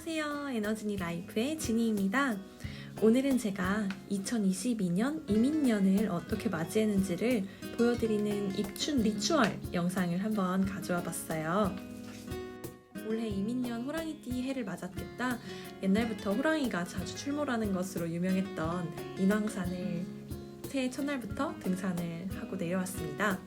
안녕하세요. 에너지니 라이프의 지니입니다. 오늘은 제가 2022년 이민년을 어떻게 맞이했는지를 보여드리는 입춘 리추얼 영상을 한번 가져와 봤어요. 올해 이민년 호랑이띠 해를 맞았겠다. 옛날부터 호랑이가 자주 출몰하는 것으로 유명했던 인왕산을 새해 첫날부터 등산을 하고 내려왔습니다.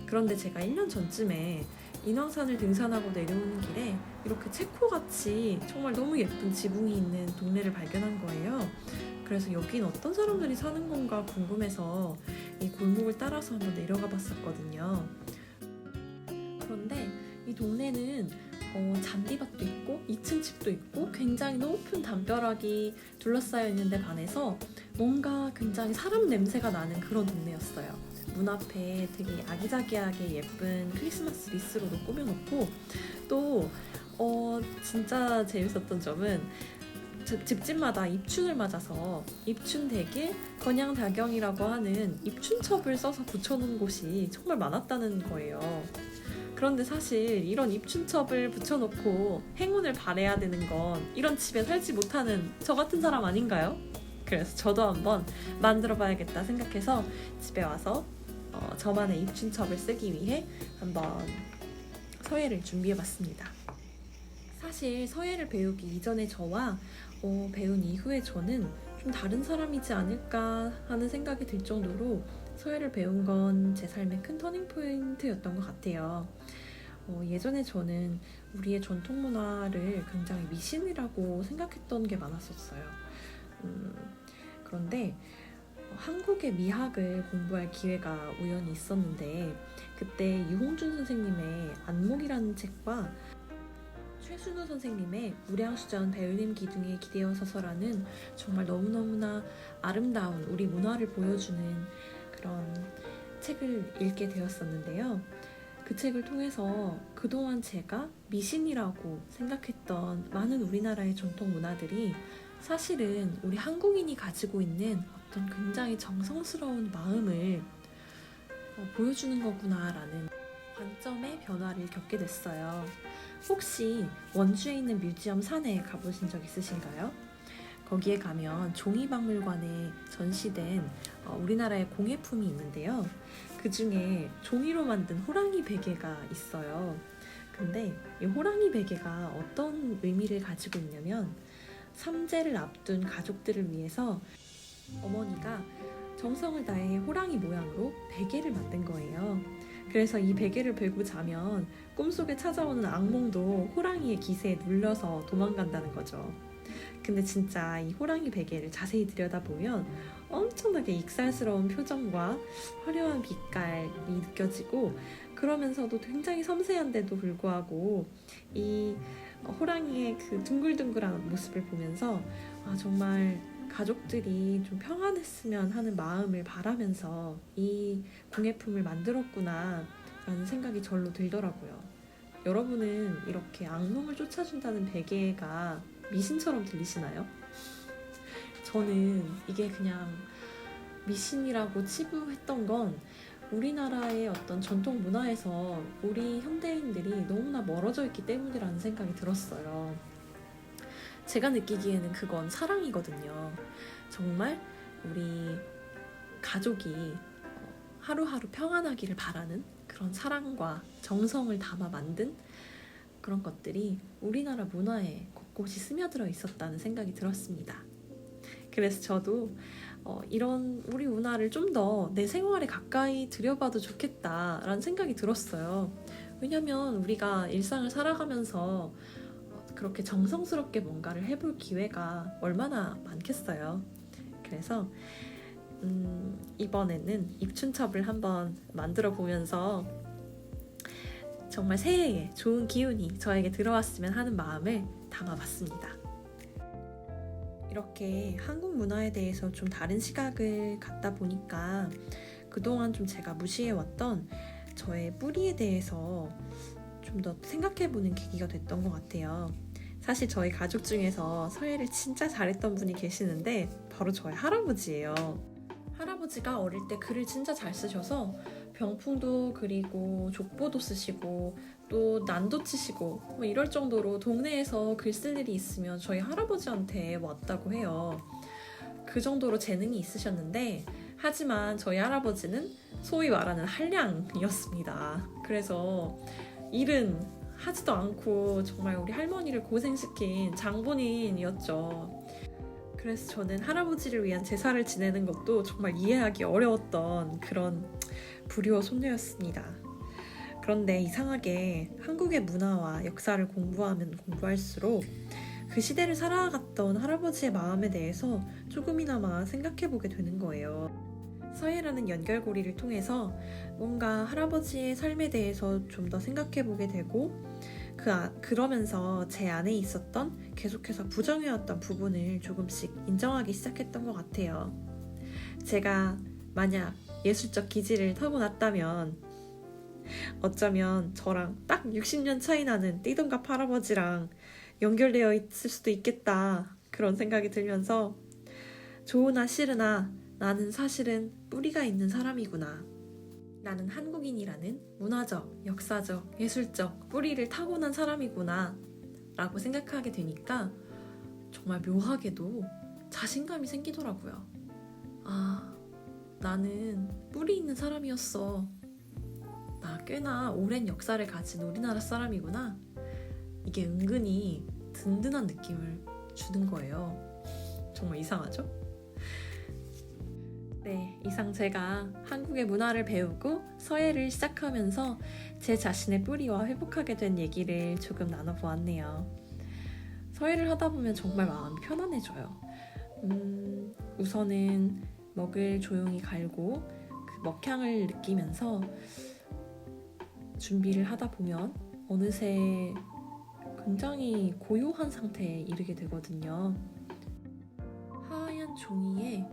그런데 제가 1년 전쯤에 인왕산을 등산하고 내려오는 길에 이렇게 체코같이 정말 너무 예쁜 지붕이 있는 동네를 발견한 거예요. 그래서 여긴 어떤 사람들이 사는 건가 궁금해서 이 골목을 따라서 한번 내려가 봤었거든요. 그런데 이 동네는 잔디밭도 있고 2층 집도 있고 굉장히 높은 담벼락이 둘러싸여 있는데 반해서 뭔가 굉장히 사람 냄새가 나는 그런 동네였어요. 문 앞에 되게 아기자기하게 예쁜 크리스마스 리스로도 꾸며놓고 또 진짜 재밌었던 점은 집집마다 입춘을 맞아서 입춘대게 건양다경이라고 하는 입춘첩을 써서 붙여놓은 곳이 정말 많았다는 거예요. 그런데 사실 이런 입춘첩을 붙여놓고 행운을 바래야 되는 건 이런 집에 살지 못하는 저 같은 사람 아닌가요? 그래서 저도 한번 만들어 봐야겠다 생각해서 집에 와서 저만의 입춘첩을 쓰기 위해 한번 서예를 준비해 봤습니다. 사실 서예를 배우기 이전의 저와 배운 이후의 저는 좀 다른 사람이지 않을까 하는 생각이 들 정도로 서예를 배운 건 제 삶의 큰 터닝 포인트였던 것 같아요. 예전에 저는 우리의 전통 문화를 굉장히 미신이라고 생각했던 게 많았었어요. 그런데 한국의 미학을 공부할 기회가 우연히 있었는데 그때 유홍준 선생님의 안목이라는 책과 최순우 선생님의 무량수전 배울림 기둥에 기대어 서서라는 정말 너무너무나 아름다운 우리 문화를 보여주는 그런 책을 읽게 되었었는데요. 그 책을 통해서 그동안 제가 미신이라고 생각했던 많은 우리나라의 전통 문화들이 사실은 우리 한국인이 가지고 있는 어떤 굉장히 정성스러운 마음을 보여주는 거구나라는 관점의 변화를 겪게 됐어요. 혹시 원주에 있는 뮤지엄 산에 가보신 적 있으신가요? 거기에 가면 종이박물관에 전시된 우리나라의 공예품이 있는데요. 그 중에 종이로 만든 호랑이 베개가 있어요. 근데 이 호랑이 베개가 어떤 의미를 가지고 있냐면 삼재를 앞둔 가족들을 위해서 어머니가 정성을 다해 호랑이 모양으로 베개를 만든 거예요. 그래서 이 베개를 베고 자면 꿈속에 찾아오는 악몽도 호랑이의 기세에 눌려서 도망간다는 거죠. 근데 진짜 이 호랑이 베개를 자세히 들여다보면 엄청나게 익살스러운 표정과 화려한 빛깔이 느껴지고 그러면서도 굉장히 섬세한데도 불구하고 이 호랑이의 그 둥글둥글한 모습을 보면서 정말 가족들이 좀 평안했으면 하는 마음을 바라면서 이 공예품을 만들었구나 라는 생각이 절로 들더라고요. 여러분은 이렇게 악몽을 쫓아준다는 베개가 미신처럼 들리시나요? 저는 이게 그냥 미신이라고 치부했던 건 우리나라의 어떤 전통 문화에서 우리 현대인들이 너무나 멀어져 있기 때문이라는 생각이 들었어요. 제가 느끼기에는 그건 사랑이거든요. 정말 우리 가족이 하루하루 평안하기를 바라는 그런 사랑과 정성을 담아 만든 그런 것들이 우리나라 문화에 곳곳이 스며들어 있었다는 생각이 들었습니다. 그래서 저도 이런 우리 문화를 좀 더 내 생활에 가까이 들여봐도 좋겠다라는 생각이 들었어요. 왜냐면 우리가 일상을 살아가면서 그렇게 정성스럽게 뭔가를 해볼 기회가 얼마나 많겠어요. 그래서 이번에는 입춘첩을 한번 만들어 보면서 정말 새해에 좋은 기운이 저에게 들어왔으면 하는 마음을 담아봤습니다. 이렇게 한국 문화에 대해서 좀 다른 시각을 갖다 보니까 그동안 좀 제가 무시해왔던 저의 뿌리에 대해서 좀 더 생각해보는 계기가 됐던 것 같아요. 사실 저희 가족 중에서 서예를 진짜 잘했던 분이 계시는데 바로 저의 할아버지예요. 할아버지가 어릴 때 글을 진짜 잘 쓰셔서 병풍도 그리고 족보도 쓰시고 또 난도 치시고 뭐 이럴 정도로 동네에서 글 쓸 일이 있으면 저희 할아버지한테 왔다고 해요. 그 정도로 재능이 있으셨는데 하지만 저희 할아버지는 소위 말하는 한량이었습니다. 그래서 일은 하지도 않고 정말 우리 할머니를 고생시킨 장본인이었죠. 그래서 저는 할아버지를 위한 제사를 지내는 것도 정말 이해하기 어려웠던 그런 불효 손녀였습니다. 그런데 이상하게 한국의 문화와 역사를 공부하면 공부할수록 그 시대를 살아갔던 할아버지의 마음에 대해서 조금이나마 생각해보게 되는 거예요. 서예라는 연결고리를 통해서 뭔가 할아버지의 삶에 대해서 좀 더 생각해보게 되고 그러면서 제 안에 있었던 계속해서 부정해왔던 부분을 조금씩 인정하기 시작했던 것 같아요. 제가 만약 예술적 기질을 타고났다면 어쩌면 저랑 딱 60년 차이 나는 띠동갑 할아버지랑 연결되어 있을 수도 있겠다 그런 생각이 들면서 좋으나 싫으나 나는 사실은 뿌리가 있는 사람이구나. 나는 한국인이라는 문화적, 역사적, 예술적 뿌리를 타고난 사람이구나 라고 생각하게 되니까 정말 묘하게도 자신감이 생기더라고요. 아, 나는 뿌리 있는 사람이었어. 나 꽤나 오랜 역사를 가진 우리나라 사람이구나. 이게 은근히 든든한 느낌을 주는 거예요. 정말 이상하죠? 네, 이상 제가 한국의 문화를 배우고 서예를 시작하면서 제 자신의 뿌리와 회복하게 된 얘기를 조금 나눠보았네요. 서예를 하다 보면 정말 마음이 편안해져요. 우선은 먹을 조용히 갈고 그 먹향을 느끼면서 준비를 하다 보면 어느새 굉장히 고요한 상태에 이르게 되거든요. 하얀 종이에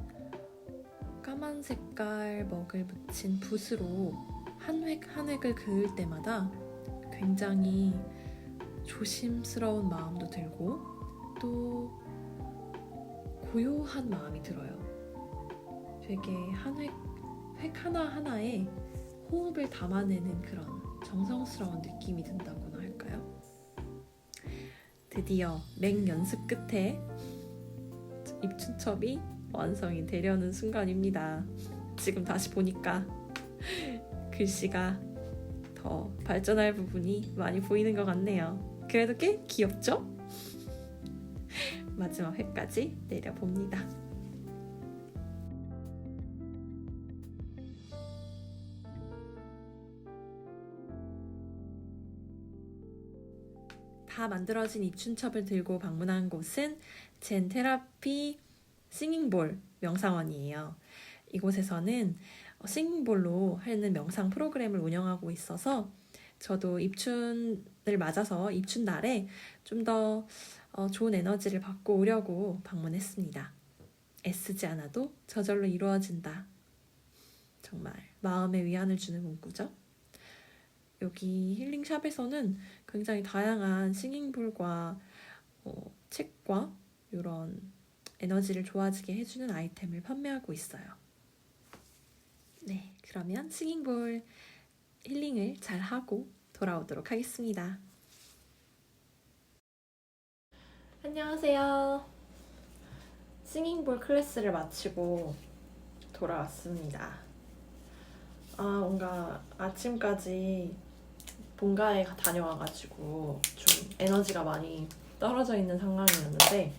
까만 색깔 먹을 묻힌 붓으로 한 획 한 획을 그을 때마다 굉장히 조심스러운 마음도 들고 또 고요한 마음이 들어요. 되게 한 획 하나하나에 호흡을 담아내는 그런 정성스러운 느낌이 든다고나 할까요? 드디어 맹 연습 끝에 입춘첩이 완성이 되려는 순간입니다. 지금 다시 보니까 글씨가 더 발전할 부분이 많이 보이는 것 같네요. 그래도 꽤 귀엽죠? 마지막 회까지 내려봅니다. 다 만들어진 입춘첩을 들고 방문한 곳은 젠 테라피 싱잉볼 명상원이에요. 이곳에서는 싱잉볼로 하는 명상 프로그램을 운영하고 있어서 저도 입춘을 맞아서 입춘날에 좀 더 좋은 에너지를 받고 오려고 방문했습니다. 애쓰지 않아도 저절로 이루어진다. 정말 마음에 위안을 주는 문구죠. 여기 힐링샵에서는 굉장히 다양한 싱잉볼과 책과 이런 에너지를 좋아지게 해주는 아이템을 판매하고 있어요. 네, 그러면 싱잉볼 힐링을 잘 하고 돌아오도록 하겠습니다. 안녕하세요. 싱잉볼 클래스를 마치고 돌아왔습니다. 뭔가 아침까지 본가에 다녀와가지고 좀 에너지가 많이 떨어져 있는 상황이었는데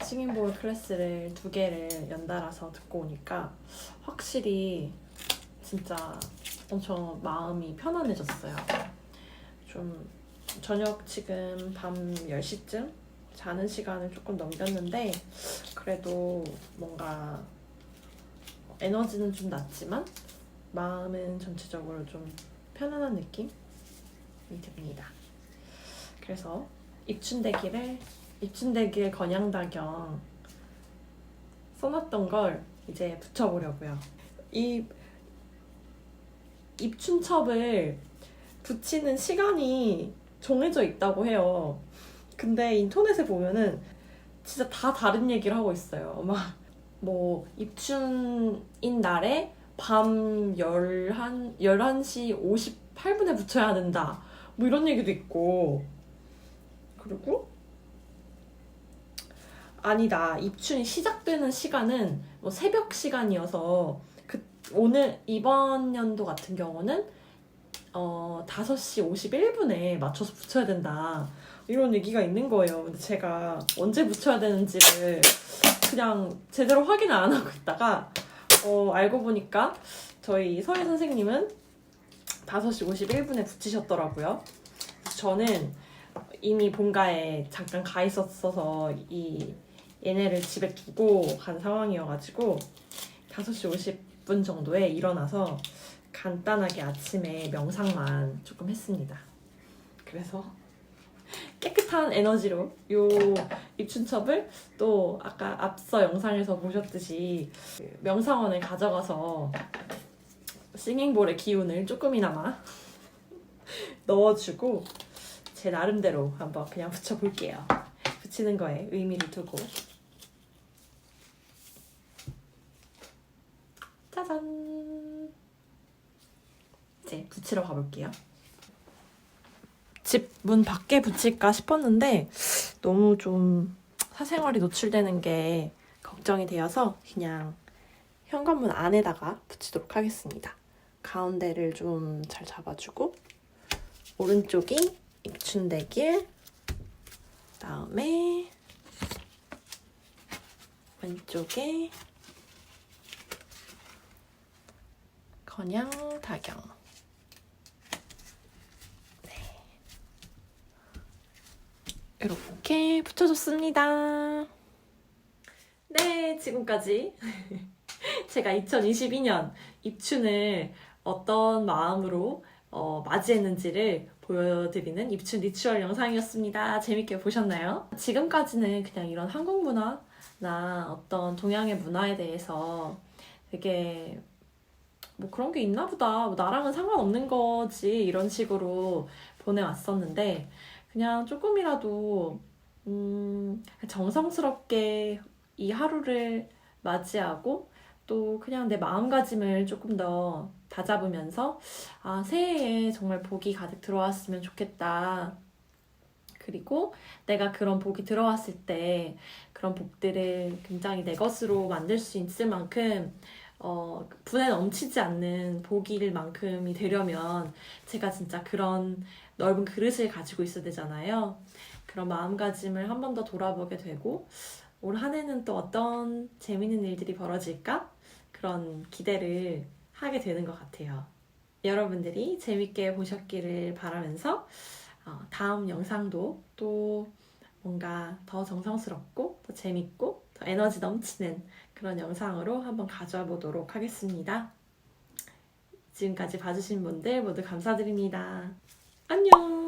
싱잉볼 클래스를 2개를 연달아서 듣고 오니까 확실히 진짜 엄청 마음이 편안해졌어요. 좀 저녁 지금 밤 10시쯤 자는 시간을 조금 넘겼는데 그래도 뭔가 에너지는 좀 낮지만 마음은 전체적으로 좀 편안한 느낌이 듭니다. 그래서 입춘대기를 건양다경 써놨던 걸 이제 붙여보려고요. 이 입춘첩을 붙이는 시간이 정해져 있다고 해요. 근데 인터넷에 보면은 진짜 다 다른 얘기를 하고 있어요. 막 뭐 입춘인 날에 밤 11시 58분에 붙여야 된다. 뭐 이런 얘기도 있고. 그리고 아니다. 입춘이 시작되는 시간은 뭐 새벽 시간이어서 오늘 이번 연도 같은 경우는 5시 51분에 맞춰서 붙여야 된다. 이런 얘기가 있는 거예요. 근데 제가 언제 붙여야 되는지를 그냥 제대로 확인을 안 하고 있다가 알고 보니까 저희 서예 선생님은 5시 51분에 붙이셨더라고요. 저는 이미 본가에 잠깐 가 있었어서 얘네를 집에 두고 간 상황이어가지고 5시 50분 정도에 일어나서 간단하게 아침에 명상만 조금 했습니다. 그래서 깨끗한 에너지로 요 입춘첩을 또 아까 앞서 영상에서 보셨듯이 명상원을 가져가서 싱잉볼의 기운을 조금이나마 넣어주고 제 나름대로 한번 그냥 붙여볼게요. 붙이는 거에 의미를 두고. 짜잔! 이제 붙이러 가볼게요. 집 문 밖에 붙일까 싶었는데 너무 좀 사생활이 노출되는 게 걱정이 되어서 그냥 현관문 안에다가 붙이도록 하겠습니다. 가운데를 좀 잘 잡아주고 오른쪽이 입춘대길, 그다음에 왼쪽에 건양, 다경. 네. 이렇게 붙여줬습니다. 네, 지금까지 제가 2022년 입춘을 어떤 마음으로 맞이했는지를 보여드리는 입춘 리추얼 영상이었습니다. 재밌게 보셨나요? 지금까지는 그냥 이런 한국 문화나 어떤 동양의 문화에 대해서 되게 뭐 그런 게 있나 보다, 뭐 나랑은 상관없는 거지 이런 식으로 보내왔었는데 그냥 조금이라도 정성스럽게 이 하루를 맞이하고 또 그냥 내 마음가짐을 조금 더 다잡으면서 새해에 정말 복이 가득 들어왔으면 좋겠다. 그리고 내가 그런 복이 들어왔을 때 그런 복들을 굉장히 내 것으로 만들 수 있을 만큼 분에 넘치지 않는 복일 만큼이 되려면 제가 진짜 그런 넓은 그릇을 가지고 있어야 되잖아요. 그런 마음가짐을 한 번 더 돌아보게 되고 올 한 해는 또 어떤 재밌는 일들이 벌어질까? 그런 기대를 하게 되는 것 같아요. 여러분들이 재밌게 보셨기를 바라면서 다음 영상도 또 뭔가 더 정성스럽고 더 재밌고 더 에너지 넘치는 그런 영상으로 한번 가져와 보도록 하겠습니다. 지금까지 봐주신 분들 모두 감사드립니다. 안녕!